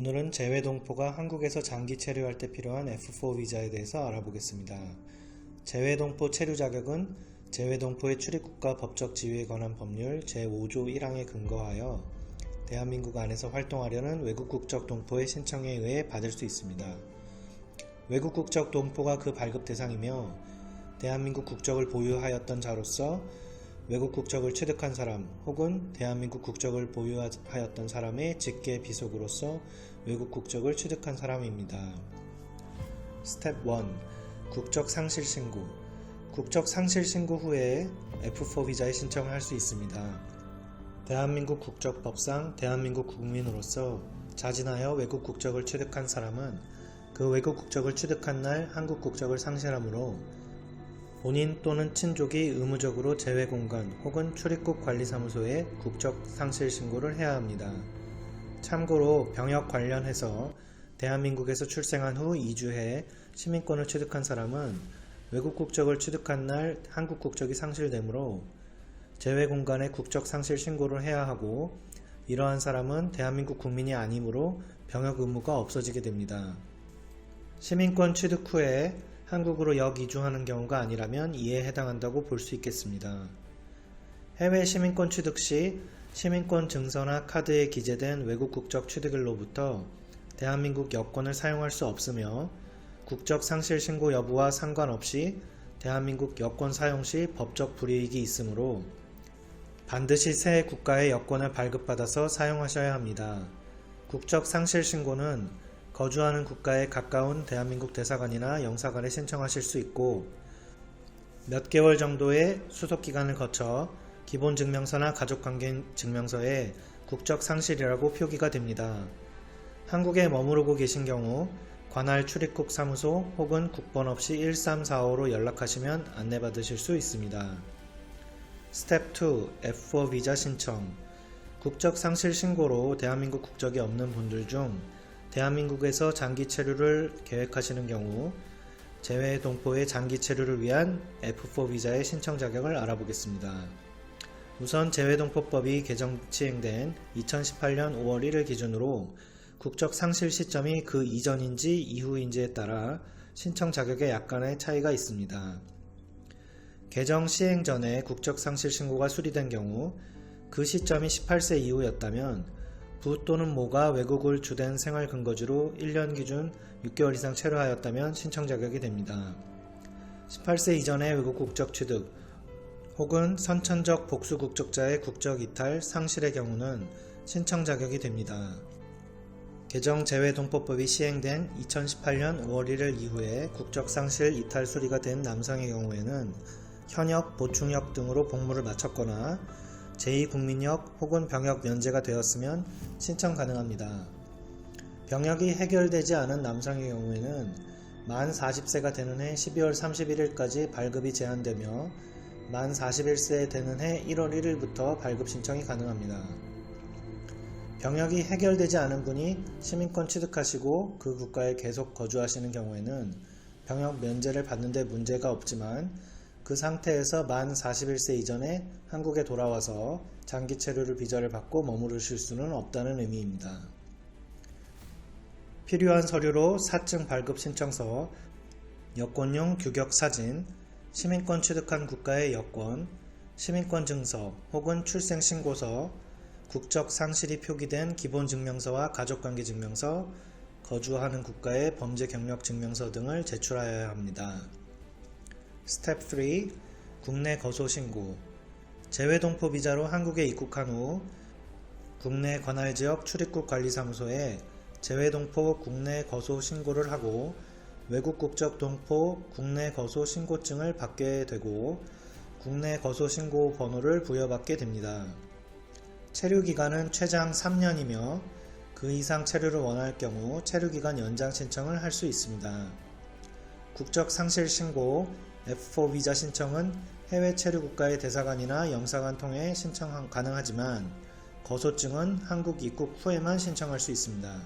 오늘은 재외동포가 한국에서 장기 체류할 때 필요한 F4 비자에 대해서 알아보겠습니다. 재외동포 체류 자격은 재외동포의 출입국가 법적 지위에 관한 법률 제5조 1항에 근거하여 대한민국 안에서 활동하려는 외국 국적 동포의 신청에 의해 받을 수 있습니다. 외국 국적 동포가 그 발급 대상이며 대한민국 국적을 보유하였던 자로서 외국 국적을 취득한 사람 혹은 대한민국 국적을 보유하였던 사람의 직계 비속으로서 외국 국적을 취득한 사람입니다. 스텝 1. 국적 상실 신고. 국적 상실 신고 후에 F4 비자에 신청을 할 수 있습니다. 대한민국 국적법상 대한민국 국민으로서 자진하여 외국 국적을 취득한 사람은 그 외국 국적을 취득한 날 한국 국적을 상실하므로 본인 또는 친족이 의무적으로 재외공간 혹은 출입국 관리사무소에 국적 상실 신고를 해야 합니다. 참고로 병역 관련해서 대한민국에서 출생한 후 2주해 시민권을 취득한 사람은 외국 국적을 취득한 날 한국 국적이 상실되므로 재외공간에 국적 상실 신고를 해야 하고, 이러한 사람은 대한민국 국민이 아니므로 병역 의무가 없어지게 됩니다. 시민권 취득 후에 한국으로 역이주하는 경우가 아니라면 이에 해당한다고 볼 수 있겠습니다. 해외 시민권 취득 시 시민권 증서나 카드에 기재된 외국 국적 취득일로부터 대한민국 여권을 사용할 수 없으며 국적 상실 신고 여부와 상관없이 대한민국 여권 사용 시 법적 불이익이 있으므로 반드시 새 국가의 여권을 발급받아서 사용하셔야 합니다. 국적 상실 신고는 거주하는 국가에 가까운 대한민국 대사관이나 영사관에 신청하실 수 있고, 몇 개월 정도의 수속기간을 거쳐 기본증명서나 가족관계증명서에 국적 상실이라고 표기가 됩니다. 한국에 머무르고 계신 경우 관할 출입국 사무소 혹은 국번 없이 1345로 연락하시면 안내받으실 수 있습니다. 스텝 2. F4 비자 신청. 국적 상실 신고로 대한민국 국적이 없는 분들 중 대한민국에서 장기 체류를 계획하시는 경우 재외 동포의 장기 체류를 위한 F4 비자의 신청 자격을 알아보겠습니다. 우선 재외동포법이 개정 시행된 2018년 5월 1일 기준으로 국적 상실 시점이 그 이전인지 이후인지에 따라 신청 자격에 약간의 차이가 있습니다. 개정 시행 전에 국적 상실 신고가 수리된 경우 그 시점이 18세 이후였다면 부 또는 모가 외국을 주된 생활 근거지로 1년 기준 6개월 이상 체류하였다면 신청 자격이 됩니다. 18세 이전의 외국 국적 취득 혹은 선천적 복수 국적자의 국적 이탈, 상실의 경우는 신청 자격이 됩니다. 개정 재외동포법이 시행된 2018년 5월 1일 이후에 국적 상실 이탈 수리가 된 남성의 경우에는 현역, 보충역 등으로 복무를 마쳤거나 제2국민역 혹은 병역 면제가 되었으면 신청 가능합니다. 병역이 해결되지 않은 남성의 경우에는 만 40세가 되는 해 12월 31일까지 발급이 제한되며 만 41세 되는 해 1월 1일부터 발급 신청이 가능합니다. 병역이 해결되지 않은 분이 시민권 취득하시고 그 국가에 계속 거주하시는 경우에는 병역 면제를 받는 데 문제가 없지만 그 상태에서 만 41세 이전에 한국에 돌아와서 장기 체류를 비자를 받고 머무르실 수는 없다는 의미입니다. 필요한 서류로 사증 발급 신청서, 여권용 규격 사진, 시민권 취득한 국가의 여권, 시민권 증서 혹은 출생 신고서, 국적 상실이 표기된 기본증명서와 가족관계증명서, 거주하는 국가의 범죄 경력 증명서 등을 제출하여야 합니다. 스텝 3. 국내 거소 신고. 재외동포 비자로 한국에 입국한 후 국내 관할지역 출입국 관리사무소에 재외동포 국내 거소 신고를 하고 외국 국적 동포 국내 거소 신고증을 받게 되고 국내 거소 신고 번호를 부여받게 됩니다. 체류 기간은 최장 3년이며 그 이상 체류를 원할 경우 체류 기간 연장 신청을 할 수 있습니다. 국적 상실 신고 F4 비자 신청은 해외 체류 국가의 대사관이나 영사관 통해 신청 가능하지만 거소증은 한국 입국 후에만 신청할 수 있습니다.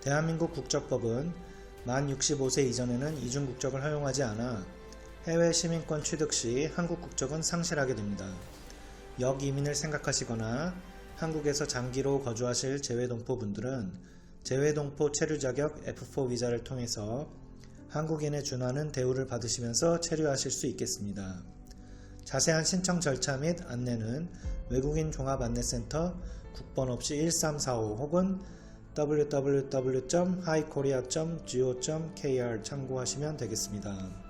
대한민국 국적법은 만 65세 이전에는 이중 국적을 허용하지 않아 해외 시민권 취득 시 한국 국적은 상실하게 됩니다. 역이민을 생각하시거나 한국에서 장기로 거주하실 재외동포분들은 재외동포 체류 자격 F4 비자를 통해서 한국인에 준하는 대우를 받으시면서 체류하실 수 있겠습니다. 자세한 신청 절차 및 안내는 외국인 종합안내센터 국번 없이 1345 혹은 www.highkorea.go.kr 참고하시면 되겠습니다.